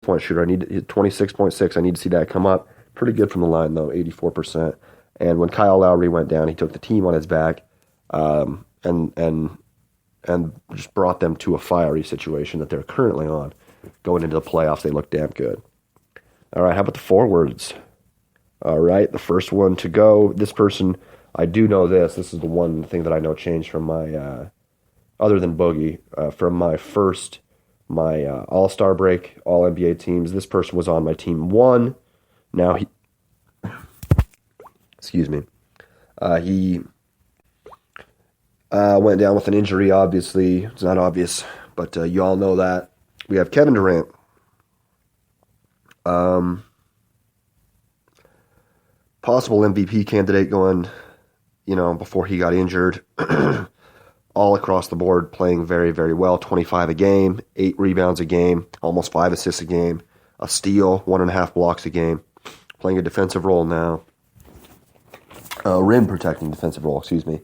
3-point shooter. I need 26.6. I need to see that come up. Pretty good from the line, though, 84%. And when Kyle Lowry went down, he took the team on his back and just brought them to a fiery situation that they're currently on. Going into the playoffs, they look damn good. All right, how about the forwards? All right, the first one to go. This person, I do know this. This is the one thing that I know changed from my, other than Boogie, from my All-Star break, All-NBA teams. This person was on my team 1. Now he, excuse me, he went down with an injury, obviously. It's not obvious, but you all know that. We have Kevin Durant. Possible MVP candidate going, before he got injured. All across the board, playing very, very well. 25 a game, 8 rebounds a game, almost 5 assists a game, a steal, 1.5 blocks a game. Playing a defensive role now. Rim protecting defensive role, excuse me.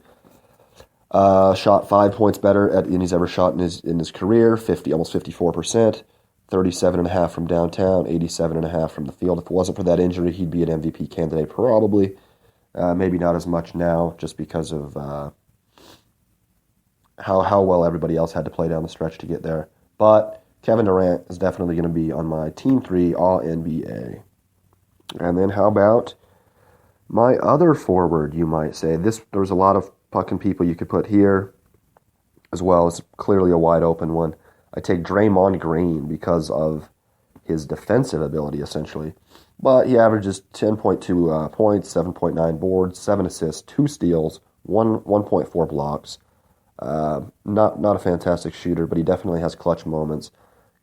Shot 5 points better than he's ever shot in his career, almost 54%. 37.5 from downtown, 87.5 from the field. If it wasn't for that injury, he'd be an MVP candidate probably. Maybe not as much now, just because of how well everybody else had to play down the stretch to get there. But Kevin Durant is definitely going to be on my Team 3 All-NBA. And then how about my other forward, you might say? There's a lot of fucking people you could put here, as well as clearly a wide open one. I take Draymond Green because of his defensive ability, essentially. But he averages 10.2 points, 7.9 boards, 7 assists, 2 steals, 1.4 blocks. Not a fantastic shooter, but he definitely has clutch moments.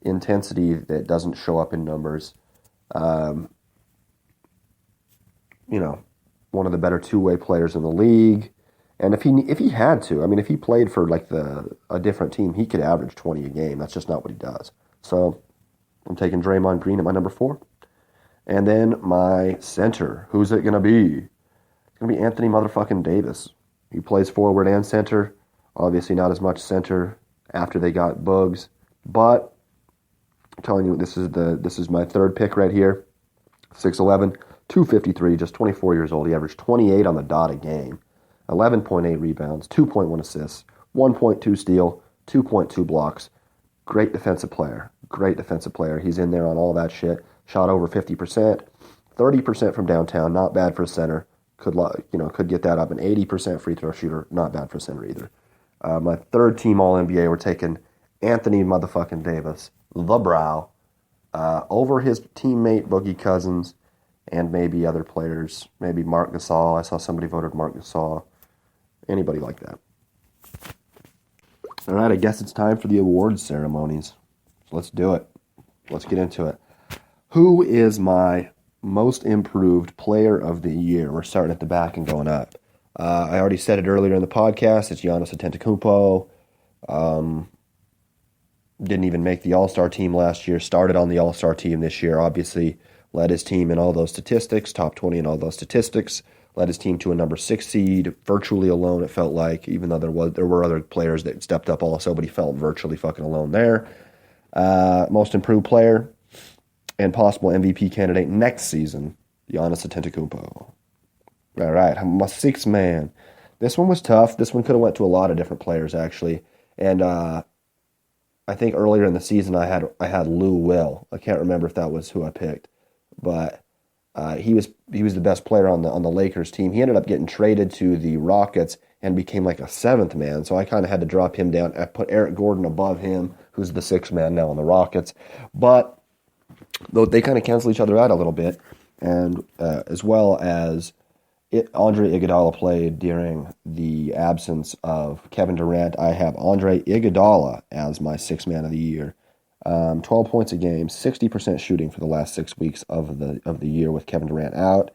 Intensity that doesn't show up in numbers. One of the better two-way players in the league. And if he had to, if he played for a different team, he could average 20 a game. That's just not what he does. So I'm taking Draymond Green at my number 4. And then my center, who's it going to be? It's going to be Anthony motherfucking Davis. He plays forward and center. Obviously not as much center after they got Bugs. But I'm telling you, this is my third pick right here. 6'11", 253, just 24 years old. He averaged 28 on the dot a game. 11.8 rebounds, 2.1 assists, 1.2 steal, 2.2 blocks. Great defensive player. He's in there on all that shit. Shot over 50%, 30% from downtown. Not bad for a center. Could get that up. An 80% free throw shooter. Not bad for a center either. My third team All-NBA, we're taking Anthony motherfucking Davis, the Brow, over his teammate Boogie Cousins, and maybe other players. Maybe Marc Gasol. I saw somebody voted Marc Gasol. Anybody like that. All right, I guess it's time for the awards ceremonies. So let's do it. Let's get into it. Who is my most improved player of the year? We're starting at the back and going up. I already said it earlier in the podcast. It's Giannis Antetokounmpo. Didn't even make the All-Star team last year. Started on the All-Star team this year. Obviously, led his team in all those statistics. Top 20 in all those statistics. Led his team to a number 6 seed, virtually alone, it felt like, even though there were other players that stepped up also, but he felt virtually fucking alone there. Most improved player and possible MVP candidate next season, Giannis Antetokounmpo. All right, my 6th man. This one was tough. This one could have went to a lot of different players, actually. And I think earlier in the season I had Lou Will. I can't remember if that was who I picked, but he was the best player on the Lakers team. He ended up getting traded to the Rockets and became like a 7th man. So I kind of had to drop him down. I put Eric Gordon above him, who's the 6th man now on the Rockets. But though they kind of cancel each other out a little bit, and as well as Andre Iguodala played during the absence of Kevin Durant, I have Andre Iguodala as my 6th man of the year. 12 points a game, 60% shooting for the last 6 weeks of the year with Kevin Durant out.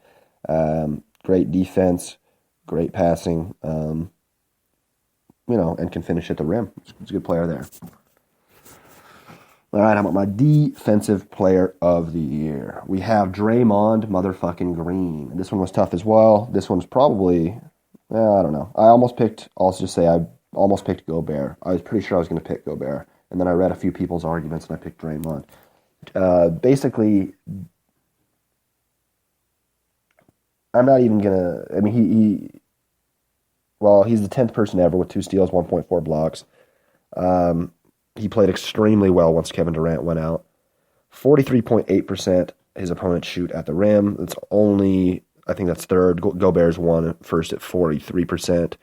Great defense, great passing, and can finish at the rim. He's a good player there. All right, how about my defensive player of the year? We have Draymond motherfucking Green. This one was tough as well. This one's probably, I don't know. I almost picked Gobert. I was pretty sure I was going to pick Gobert. And then I read a few people's arguments and I picked Draymond. Basically, I'm not even gonna. I mean, he's the 10th person ever with 2 steals, 1.4 blocks. He played extremely well once Kevin Durant went out. 43.8% his opponents shoot at the rim. It's only, I think that's third. Gobert's won first at 43%.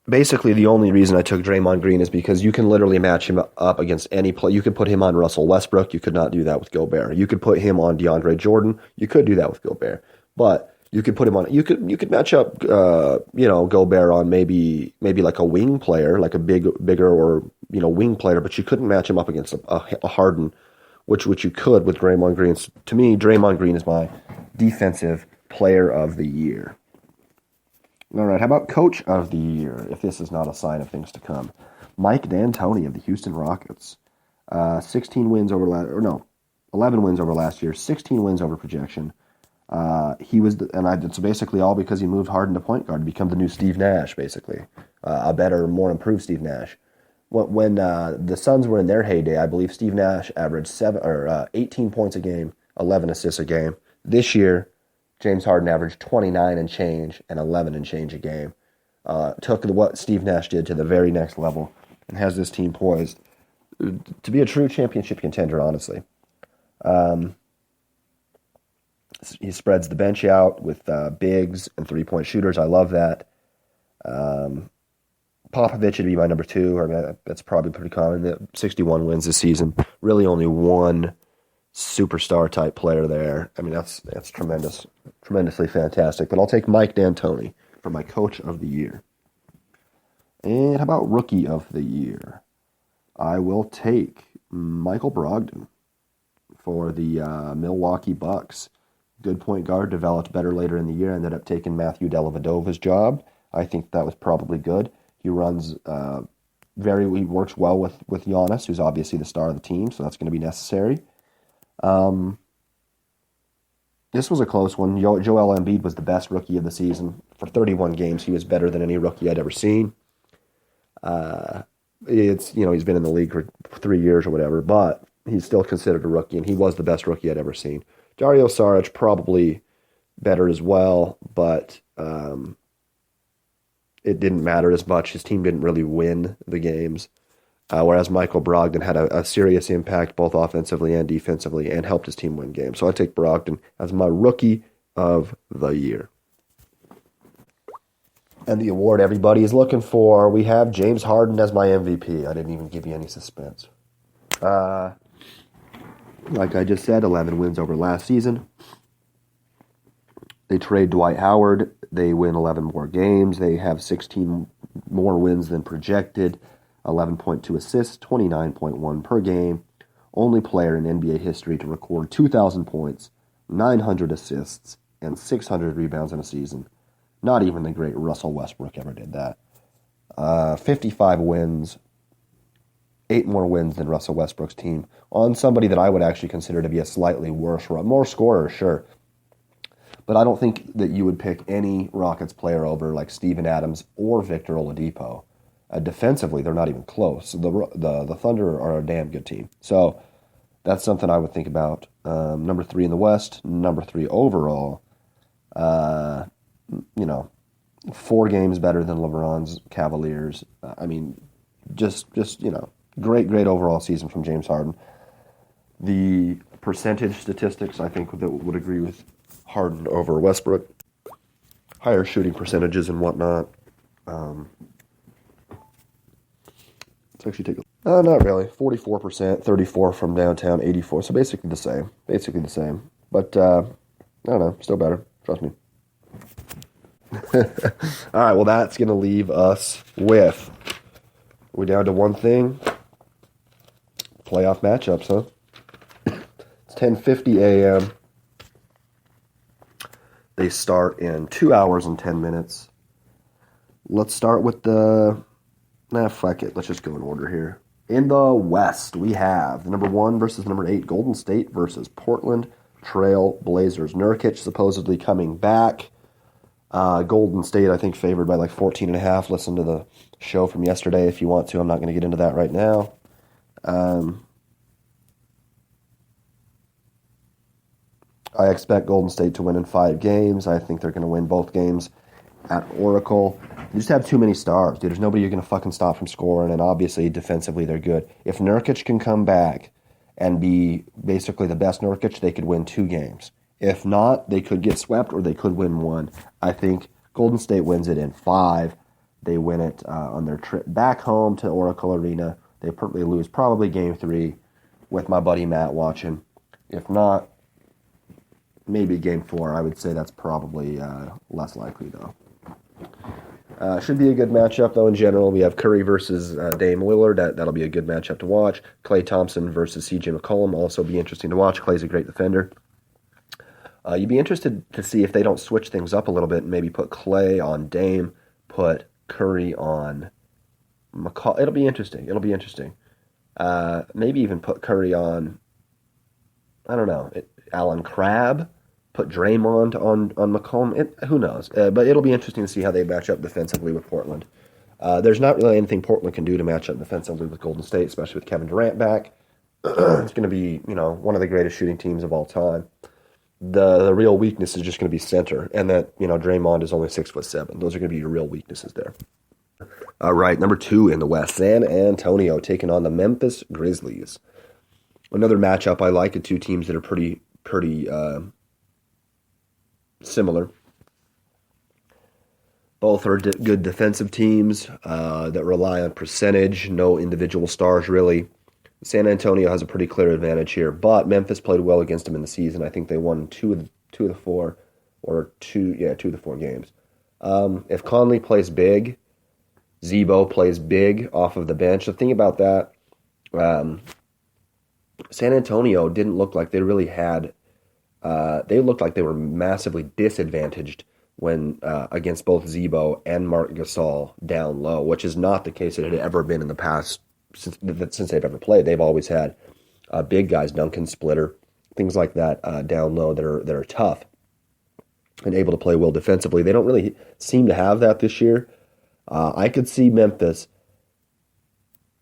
Basically, the only reason I took Draymond Green is because you can literally match him up against any play. You could put him on Russell Westbrook. You could not do that with Gobert. You could put him on DeAndre Jordan. You could do that with Gobert. But you could put him on. You could match up, Gobert on maybe like a wing player, like a bigger or wing player. But you couldn't match him up against a Harden, which you could with Draymond Green. To me, Draymond Green is my defensive player of the year. All right, how about Coach of the Year, if this is not a sign of things to come? Mike D'Antoni of the Houston Rockets. 11 wins over last year, 16 wins over projection. It's basically all because he moved Harden to point guard to become the new Steve Nash, basically. A better, more improved Steve Nash. When the Suns were in their heyday, I believe Steve Nash averaged 18 points a game, 11 assists a game. This year, James Harden averaged 29 and change and 11 and change a game. Took what Steve Nash did to the very next level and has this team poised to be a true championship contender, honestly. He spreads the bench out with bigs and three-point shooters. I love that. Popovich would be my number 2. I mean, that's probably pretty common. 61 wins this season. Really only one superstar type player there. I mean, that's tremendous, tremendously fantastic. But I'll take Mike D'Antoni for my Coach of the Year. And how about Rookie of the Year? I will take Michael Brogdon for the Milwaukee Bucks. Good point guard, developed better later in the year, ended up taking Matthew Dellavedova's job. I think that was probably good. He runs he works well with Giannis, who's obviously the star of the team, so that's going to be necessary. This was a close one. Joel Embiid was the best rookie of the season. For 31 games, he was better than any rookie I'd ever seen. He's been in the league for 3 years or whatever, but he's still considered a rookie, and he was the best rookie I'd ever seen. Dario Saric, probably better as well, but it didn't matter as much. His team didn't really win the games. Whereas Michael Brogdon had a serious impact both offensively and defensively and helped his team win games. So I take Brogdon as my Rookie of the Year. And the award everybody is looking for, we have James Harden as my MVP. I didn't even give you any suspense. Like I just said, 11 wins over last season. They trade Dwight Howard. They win 11 more games. They have 16 more wins than projected. 11.2 assists, 29.1 per game. Only player in NBA history to record 2,000 points, 900 assists, and 600 rebounds in a season. Not even the great Russell Westbrook ever did that. 55 wins, 8 more wins than Russell Westbrook's team, on somebody that I would actually consider to be a slightly worse, more scorer, sure. But I don't think that you would pick any Rockets player over like Steven Adams or Victor Oladipo. Defensively, they're not even close. The Thunder are a damn good team. So that's something I would think about. Number 3 in the West, number 3 overall. 4 games better than LeBron's Cavaliers. Just great overall season from James Harden. The percentage statistics, I think, that would agree with Harden over Westbrook. Higher shooting percentages and whatnot. Let's actually take a... not really. 44%, 34 from downtown, 84. So basically the same. But, I don't know. Still better. Trust me. All right, well, that's going to leave us with... We're down to one thing. Playoff matchups, huh? It's 10:50 a.m. They start in 2 hours and 10 minutes. Let's start with the... fuck it. Let's just go in order here. In the West, we have the number 1 versus number 8, Golden State versus Portland Trail Blazers. Nurkic supposedly coming back. Golden State, I think, favored by like 14.5. Listen to the show from yesterday if you want to. I'm not going to get into that right now. I expect Golden State to win in 5 games. I think they're going to win both games at Oracle. They just have too many stars, dude. There's nobody you're going to fucking stop from scoring, and obviously defensively they're good. If Nurkic can come back and be basically the best Nurkic, they could win 2 games. If not, they could get swept or they could win 1. I think Golden State wins it in 5. They win it on their trip back home to Oracle Arena. They lose probably Game 3 with my buddy Matt watching. If not, maybe Game 4. I would say that's probably less likely, though. Should be a good matchup, though, in general. We have Curry versus Dame Lillard. That'll be a good matchup to watch. Klay Thompson versus C.J. McCollum also be interesting to watch. Klay's a great defender. You'd be interested to see if they don't switch things up a little bit and maybe put Klay on Dame, put Curry on McCollum. It'll be interesting. Maybe even put Curry on, I don't know, Alan Crabb. Put Draymond on McCollum. Who knows? But it'll be interesting to see how they match up defensively with Portland. There's not really anything Portland can do to match up defensively with Golden State, especially with Kevin Durant back. It's going to be, one of the greatest shooting teams of all time. The real weakness is just going to be center, and that, Draymond is only 6'7". Those are going to be your real weaknesses there. All right, number 2 in the West, San Antonio taking on the Memphis Grizzlies. Another matchup I like, 2 teams that are pretty similar. Both are good defensive teams that rely on percentage, no individual stars really. San Antonio has a pretty clear advantage here, but Memphis played well against them in the season. I think they won 2 of the 4 games. If Conley plays big, Zebo plays big off of the bench. The thing about that, San Antonio didn't look like they really had. They looked like they were massively disadvantaged when against both Zebo and Marc Gasol down low, which is not the case that it had ever been in the past since they've ever played. They've always had big guys, Duncan Splitter, things like that down low that are tough and able to play well defensively. They don't really seem to have that this year. I could see Memphis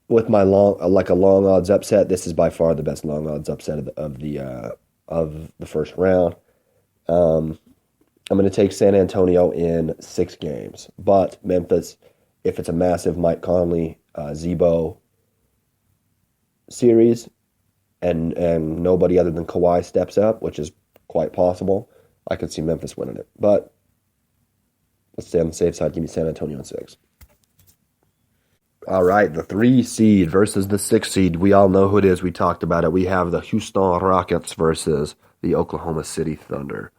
with my long odds upset. This is by far the best long odds upset of the first round. I'm going to take San Antonio in 6 games, but Memphis, if it's a massive Mike Conley, Zebo series, and nobody other than Kawhi steps up, which is quite possible, I could see Memphis winning it. But let's stay on the safe side. Give me San Antonio in 6. All right, the 3 seed versus the 6 seed. We all know who it is. We talked about it. We have the Houston Rockets versus the Oklahoma City Thunder.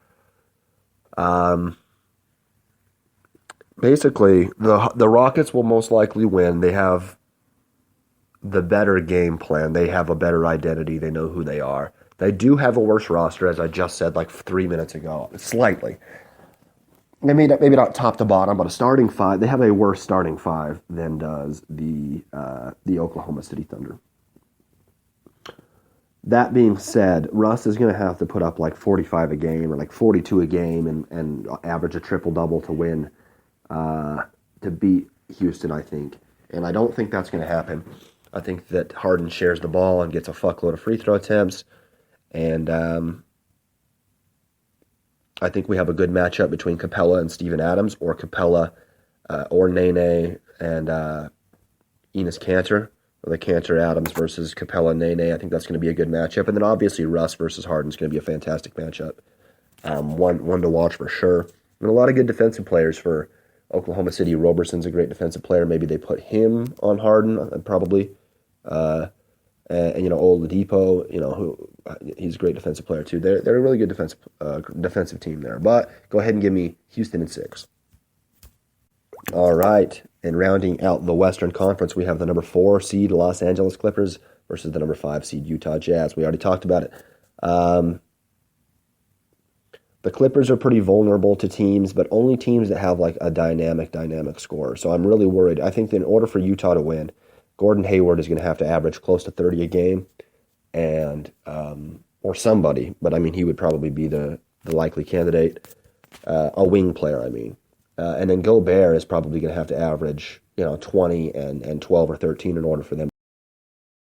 Basically, the Rockets will most likely win. They have the better game plan. They have a better identity. They know who they are. They do have a worse roster, as I just said like 3 minutes ago, slightly. Maybe not top to bottom, but a starting 5. They have a worse starting 5 than does the Oklahoma City Thunder. That being said, Russ is going to have to put up like 45 a game or like 42 a game and average a triple-double to win, to beat Houston, I think. And I don't think that's going to happen. I think that Harden shares the ball and gets a fuckload of free throw attempts. And I think we have a good matchup between Capella and Steven Adams, or Capella or Nene and Enes Kanter. Or the Kanter-Adams versus Capella-Nene. I think that's going to be a good matchup. And then obviously Russ versus Harden is going to be a fantastic matchup. One to watch for sure. And a lot of good defensive players for Oklahoma City. Roberson's a great defensive player. Maybe they put him on Harden, probably. And Oladipo, he's a great defensive player too. They're a really good defensive team there. But go ahead and give me Houston in 6. All right. And rounding out the Western Conference, we have the number 4 seed Los Angeles Clippers versus the number 5 seed Utah Jazz. We already talked about it. The Clippers are pretty vulnerable to teams, but only teams that have like a dynamic scorer. So I'm really worried. I think that in order for Utah to win, Gordon Hayward is going to have to average close to 30 a game, and or somebody. But I mean, he would probably be the likely candidate. a wing player, I mean. And then Gobert is probably going to have to average, 20 and 12 or 13 in order for them